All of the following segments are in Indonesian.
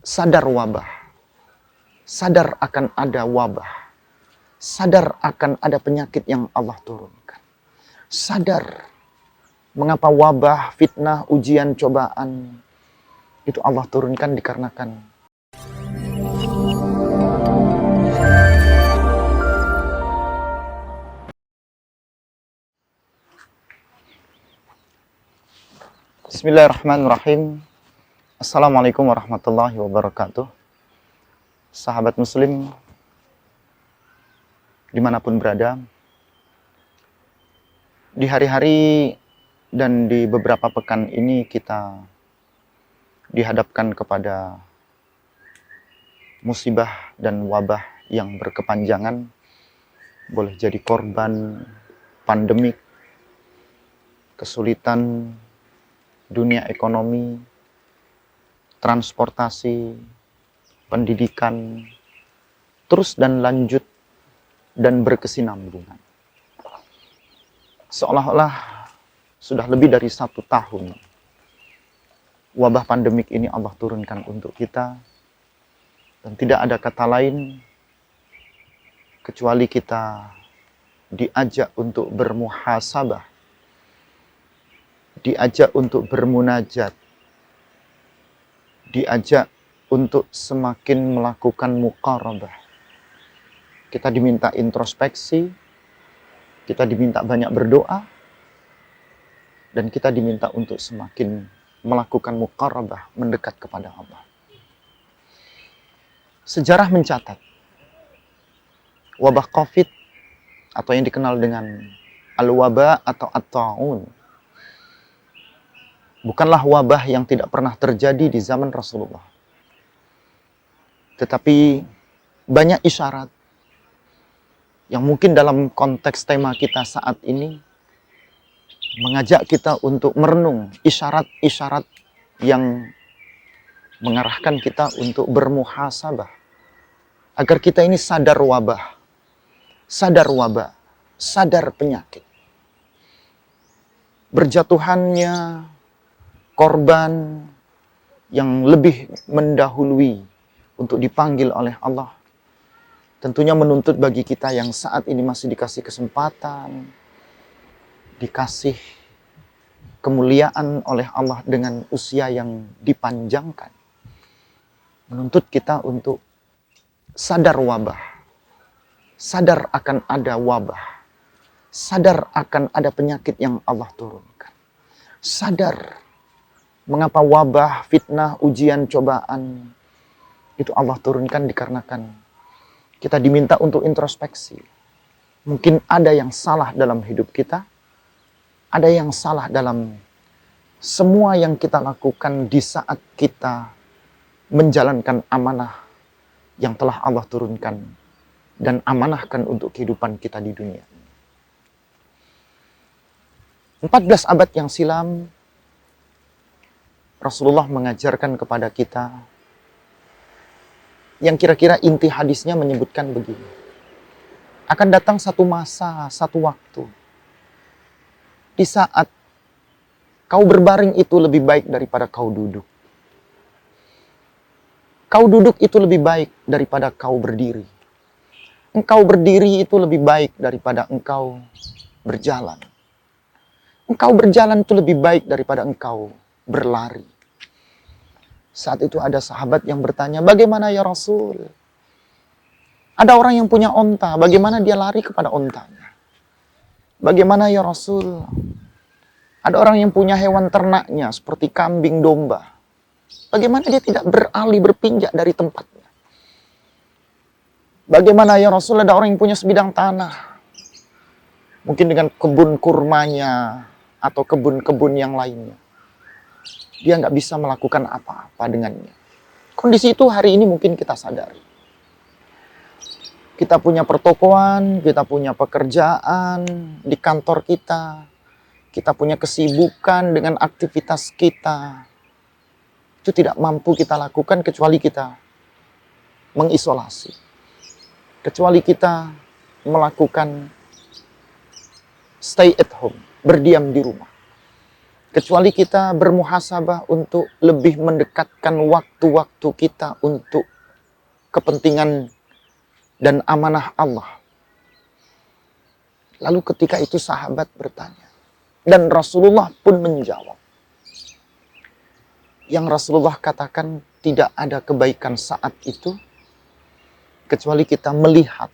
sadar wabah, sadar akan ada wabah, sadar akan ada penyakit yang Allah turunkan. Sadar mengapa wabah, fitnah, ujian, cobaan itu Allah turunkan dikarenakan Bismillahirrahmanirrahim. Assalamualaikum warahmatullahi wabarakatuh. Sahabat muslim dimanapun berada, di hari-hari dan di beberapa pekan ini kita dihadapkan kepada musibah dan wabah yang berkepanjangan, boleh jadi korban pandemik, kesulitan dunia ekonomi, transportasi, pendidikan, terus dan lanjut dan berkesinambungan. Seolah-olah sudah lebih dari 1 tahun wabah pandemik ini Allah turunkan untuk kita, dan tidak ada kata lain kecuali kita diajak untuk bermuhasabah, diajak untuk bermunajat, diajak untuk semakin melakukan muqarabah. Kita diminta introspeksi, kita diminta banyak berdoa, dan kita diminta untuk semakin melakukan muqarabah, mendekat kepada Allah. Sejarah mencatat wabah COVID atau yang dikenal dengan al-waba atau at-ta'un bukanlah wabah yang tidak pernah terjadi di zaman Rasulullah. Tetapi banyak isyarat yang mungkin dalam konteks tema kita saat ini mengajak kita untuk merenung isyarat-isyarat yang mengarahkan kita untuk bermuhasabah. Agar kita ini sadar wabah, sadar penyakit. Berjatuhannya korban yang lebih mendahului untuk dipanggil oleh Allah tentunya menuntut bagi kita yang saat ini masih dikasih kesempatan, dikasih kemuliaan oleh Allah dengan usia yang dipanjangkan, menuntut kita untuk sadar wabah, sadar akan ada wabah, sadar akan ada penyakit yang Allah turunkan, sadar mengapa wabah, fitnah, ujian, cobaan itu Allah turunkan dikarenakan kita diminta untuk introspeksi. Mungkin ada yang salah dalam hidup kita, ada yang salah dalam semua yang kita lakukan di saat kita menjalankan amanah yang telah Allah turunkan dan amanahkan untuk kehidupan kita di dunia. 14 abad yang silam, Rasulullah mengajarkan kepada kita yang kira-kira inti hadisnya menyebutkan begini. Akan datang satu masa, satu waktu, di saat kau berbaring itu lebih baik daripada kau duduk. Kau duduk itu lebih baik daripada kau berdiri. Engkau berdiri itu lebih baik daripada engkau berjalan. Engkau berjalan itu lebih baik daripada engkau berlari. Saat itu ada sahabat yang bertanya, bagaimana ya Rasul? Ada orang yang punya onta, bagaimana dia lari kepada ontanya? Bagaimana ya Rasul? Ada orang yang punya hewan ternaknya seperti kambing, domba. Bagaimana dia tidak beralih, berpinjak dari tempatnya? Bagaimana ya Rasul, ada orang yang punya sebidang tanah, mungkin dengan kebun kurmanya atau kebun-kebun yang lainnya. Dia nggak bisa melakukan apa-apa dengannya. Kondisi itu hari ini mungkin kita sadari. Kita punya pertokoan, kita punya pekerjaan di kantor kita, kita punya kesibukan dengan aktivitas kita. Itu tidak mampu kita lakukan kecuali kita mengisolasi. Kecuali kita melakukan stay at home, berdiam di rumah. kecuali kita bermuhasabah untuk lebih mendekatkan waktu-waktu kita untuk kepentingan dan amanah Allah. Lalu ketika itu sahabat bertanya, dan Rasulullah pun menjawab. Yang Rasulullah katakan, tidak ada kebaikan saat itu kecuali kita melihat,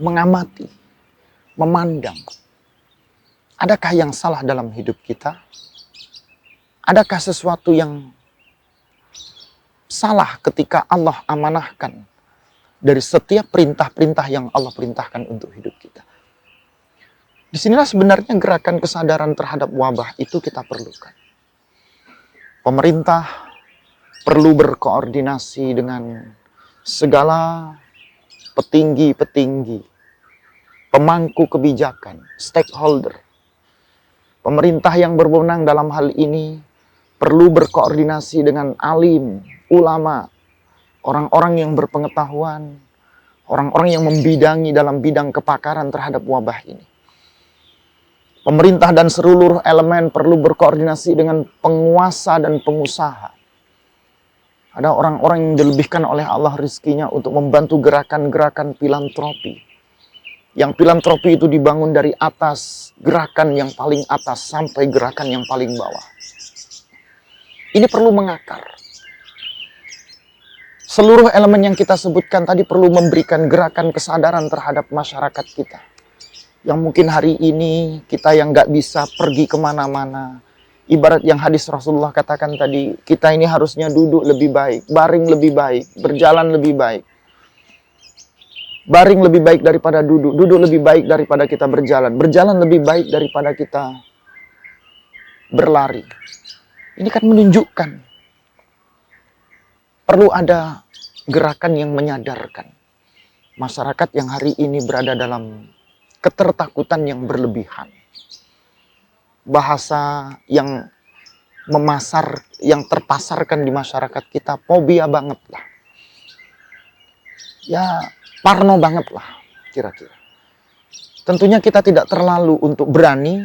mengamati, memandang. Adakah yang salah dalam hidup kita? Adakah sesuatu yang salah ketika Allah amanahkan dari setiap perintah-perintah yang Allah perintahkan untuk hidup kita? Disinilah sebenarnya gerakan kesadaran terhadap wabah itu kita perlukan. Pemerintah perlu berkoordinasi dengan segala petinggi-petinggi, pemangku kebijakan, stakeholder. Pemerintah yang berwenang dalam hal ini perlu berkoordinasi dengan alim, ulama, orang-orang yang berpengetahuan, orang-orang yang membidangi dalam bidang kepakaran terhadap wabah ini. Pemerintah dan seluruh elemen perlu berkoordinasi dengan penguasa dan pengusaha. Ada orang-orang yang dilebihkan oleh Allah rizkinya untuk membantu gerakan-gerakan filantropi. Yang filantropi itu dibangun dari atas, gerakan yang paling atas sampai gerakan yang paling bawah. Ini perlu mengakar. Seluruh elemen yang kita sebutkan tadi perlu memberikan gerakan kesadaran terhadap masyarakat kita. Yang mungkin hari ini kita yang nggak bisa pergi kemana-mana. Ibarat yang hadis Rasulullah katakan tadi, kita ini harusnya duduk lebih baik, baring lebih baik, berjalan lebih baik. Baring lebih baik daripada duduk, duduk lebih baik daripada kita berjalan, berjalan lebih baik daripada kita berlari. Ini kan menunjukkan perlu ada gerakan yang menyadarkan masyarakat yang hari ini berada dalam ketertakutan yang berlebihan. Bahasa yang yang terpasarkan di masyarakat kita, fobia banget lah. Ya, parno banget lah, kira-kira. Tentunya kita tidak terlalu untuk berani,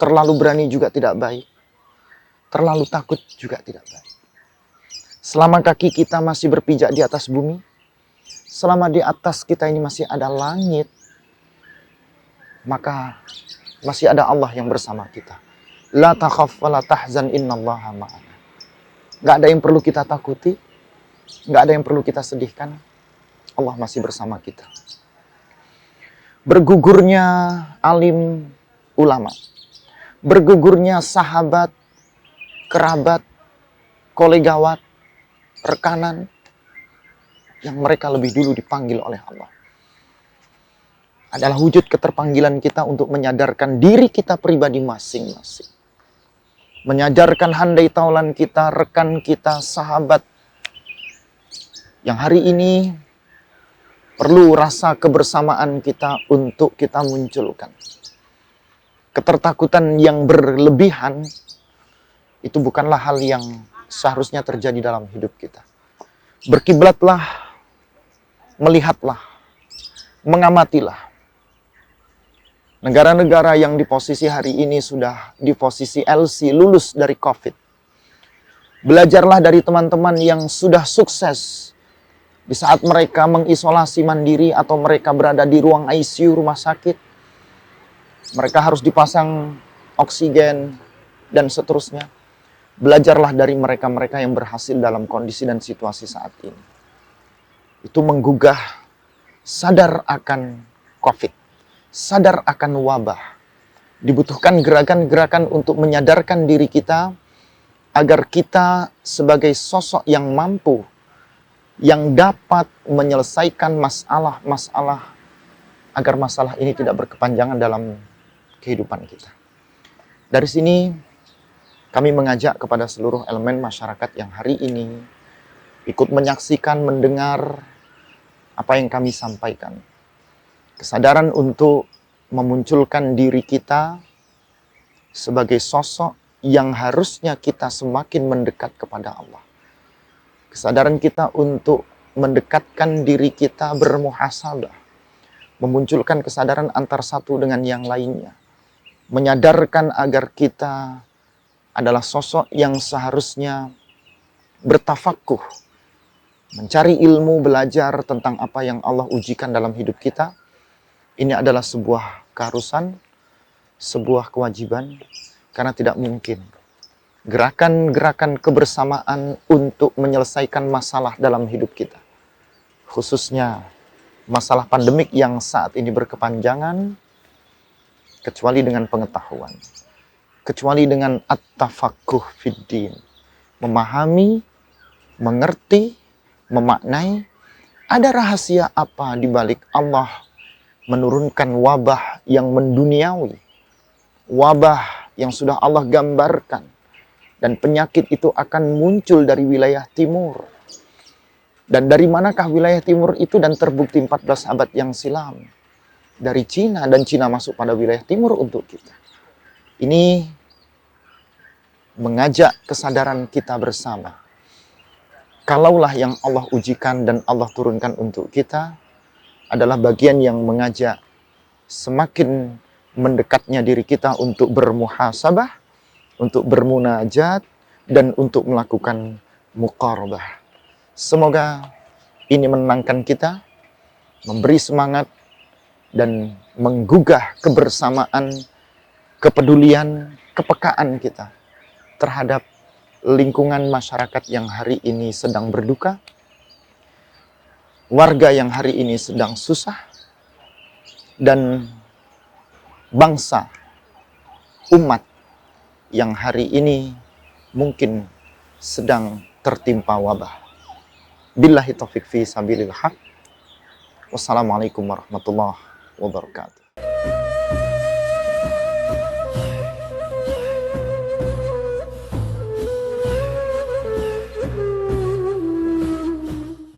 terlalu berani juga tidak baik. Terlalu takut juga tidak baik. Selama kaki kita masih berpijak di atas bumi, selama di atas kita ini masih ada langit, maka masih ada Allah yang bersama kita. La takhaf wa la tahzan innallaha ma'ana. Gak ada yang perlu kita takuti, gak ada yang perlu kita sedihkan. Allah masih bersama kita. Bergugurnya alim ulama, bergugurnya sahabat, kerabat, kolegawat, rekanan, yang mereka lebih dulu dipanggil oleh Allah, adalah wujud keterpanggilan kita untuk menyadarkan diri kita pribadi masing-masing. Menyadarkan handai taulan kita, rekan kita, sahabat, yang hari ini perlu rasa kebersamaan kita untuk kita munculkan. Ketertakutan yang berlebihan itu bukanlah hal yang seharusnya terjadi dalam hidup kita. Berkiblatlah, melihatlah, mengamatilah. Negara-negara yang di posisi hari ini sudah di posisi LC, lulus dari COVID. Belajarlah dari teman-teman yang sudah sukses di saat mereka mengisolasi mandiri atau mereka berada di ruang ICU rumah sakit. Mereka harus dipasang oksigen dan seterusnya. Belajarlah dari mereka-mereka yang berhasil dalam kondisi dan situasi saat ini. Itu menggugah sadar akan COVID, sadar akan wabah. Dibutuhkan gerakan-gerakan untuk menyadarkan diri kita agar kita sebagai sosok yang mampu, yang dapat menyelesaikan masalah-masalah agar masalah ini tidak berkepanjangan dalam kehidupan kita. Dari sini kami mengajak kepada seluruh elemen masyarakat yang hari ini ikut menyaksikan, mendengar apa yang kami sampaikan. Kesadaran untuk memunculkan diri kita sebagai sosok yang harusnya kita semakin mendekat kepada Allah. Kesadaran kita untuk mendekatkan diri kita bermuhasabah, memunculkan kesadaran antar satu dengan yang lainnya. menyadarkan agar kita adalah sosok yang seharusnya bertafakuh, mencari ilmu, belajar tentang apa yang Allah ujikan dalam hidup kita. Ini adalah sebuah keharusan, sebuah kewajiban, karena tidak mungkin gerakan-gerakan kebersamaan untuk menyelesaikan masalah dalam hidup kita, khususnya masalah pandemik yang saat ini berkepanjangan, kecuali dengan pengetahuan, kecuali dengan at-tafaqquh fiddin, memahami, mengerti, memaknai ada rahasia apa di balik Allah menurunkan wabah yang menduniawi, wabah yang sudah Allah gambarkan, dan penyakit itu akan muncul dari wilayah timur. Dan dari manakah wilayah timur itu? Dan terbukti 14 abad yang silam dari Cina, dan Cina masuk pada wilayah timur untuk kita. Ini mengajak kesadaran kita bersama. Kalaulah yang Allah ujikan dan Allah turunkan untuk kita adalah bagian yang mengajak semakin mendekatnya diri kita untuk bermuhasabah, untuk bermunajat, dan untuk melakukan muqarabah. Semoga ini menenangkan kita, memberi semangat, dan menggugah kebersamaan, kepedulian, kepekaan kita terhadap lingkungan masyarakat yang hari ini sedang berduka, warga yang hari ini sedang susah, dan bangsa, umat yang hari ini mungkin sedang tertimpa wabah. Billahi taufiq fi sabilil haq. Wassalamualaikum warahmatullahi wabarakatuh.